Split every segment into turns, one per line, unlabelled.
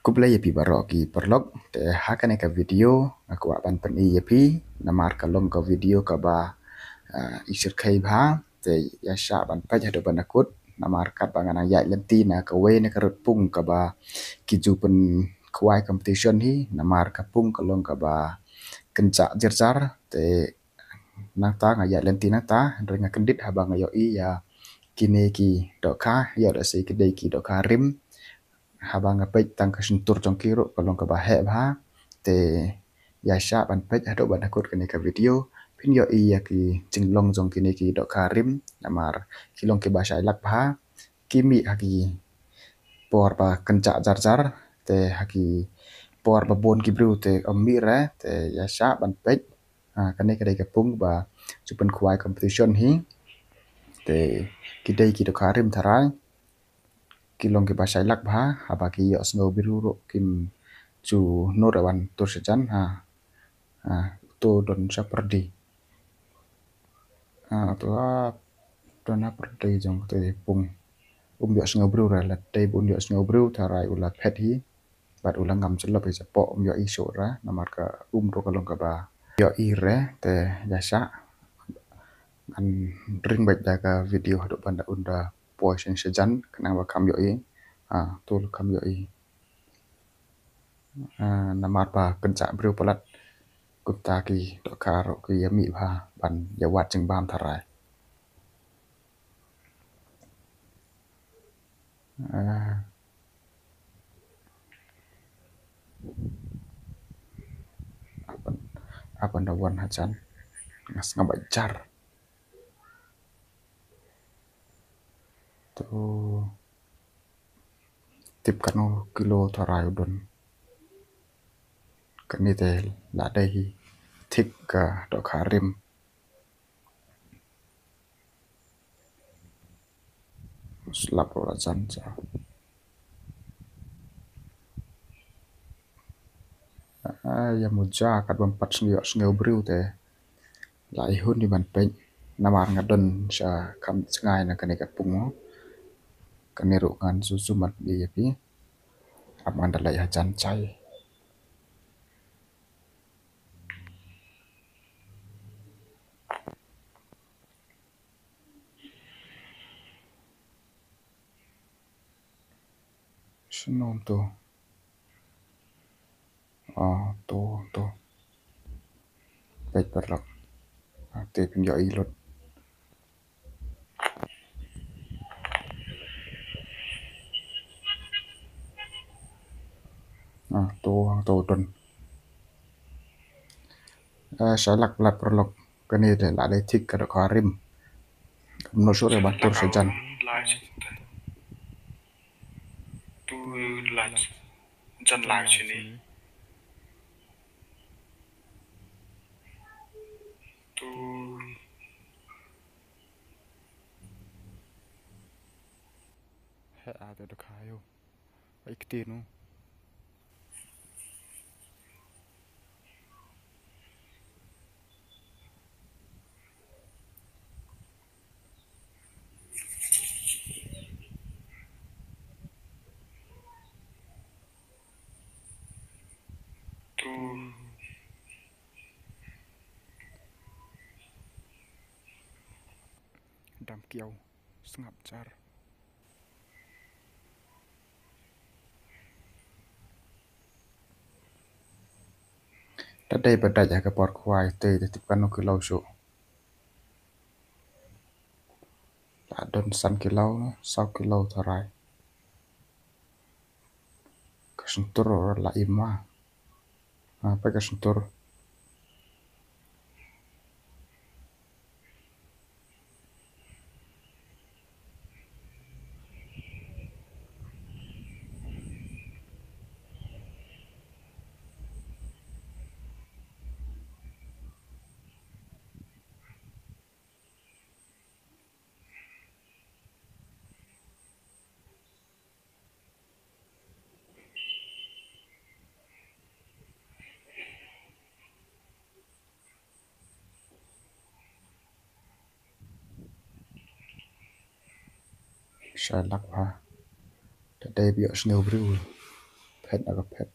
Kublai yapi baroki perlok te hakane ka video aku aban pen i yapi namar ka long ka video ka ba isir kai bha te ya sha ban pa ja do ban akut namar kat bangan ya lenti na ka we ne ka rut pung ka ba kiju pen kwai competition hi namar ka pung ka long ka ba kencak jerjar te nata ngaya lenti nata ringa kendit habang ayo i ya kine ki doka ya da se kedai ki doka rim habang apej tang ka sentur jong kiro kalong ka bahe bha te ya sha ban pej ado ban akut kene ka video pin yo i ya ki jinglong jong kine ki dok karim namar kilong ke bahasa ilak bha kimi haki por ba kencak jar jar te haki por ba bon ki bru te ommi re te ya sha ban pej kene ka dai ka pung ba chupen kwai competition hi te kidai ki dok karim tharai kilong ke bahasa ilak bha haba ki yo snow biru ro kim chu norawan tur sejan to don saperdi to dona perdi jong te pung yo snow biru ra la te bun yo snow biru tharai ula phet hi bat ulang ngam celop hi japo yo i ra namar ka ro kalong ka ba yo i re te jasa an ring baik daga video hadu panda unda poisen sejan kenang ba kam yo i tul kam yo i namar ba kencak biru pelat kunta ki dokar ki yami bha ban yawat jeng bam tharai apa dawan hajan ngas ngabajar tu tip kanu kilo tharai udon kani te la dai hi thik ka dokarim slap ora jan cha ya muja kat bampat snyo snyo briu te lai hun di ban pen namar ngadon sha kam ngai na kani ka pungo kani ru kan susumat di yapi amanda lai hajan chai sunom tu tu pej perlok te pin yo ilot tu don salak lat perlok kani te la dai thik ka dokarim no sure batur sejan
tu là dân lại chuyện đi tu
he ada dokayo iktinu
tu
dam kiau sengap jar tadai badai ya ka por kwai te tip kanu kilau shu la don san kilau sau kilau tharai kasentur la ima apa kasentur salak ha tadai bio snow brew pet aga pet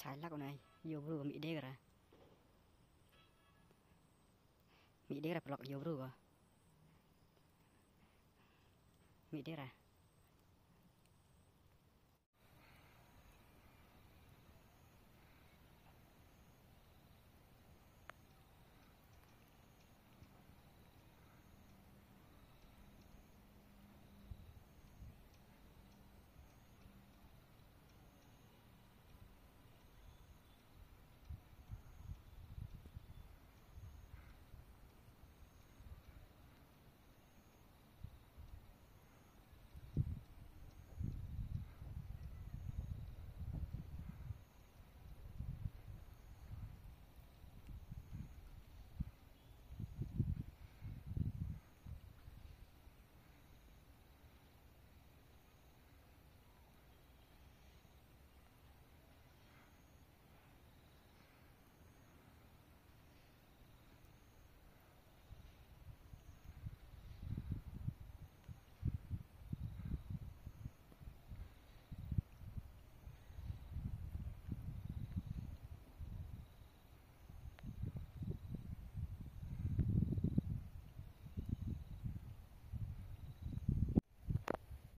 Sai lắc này, vô bru mỹ đế ra. Mỹ đế ra blok vô bru. Mỹ đế ra.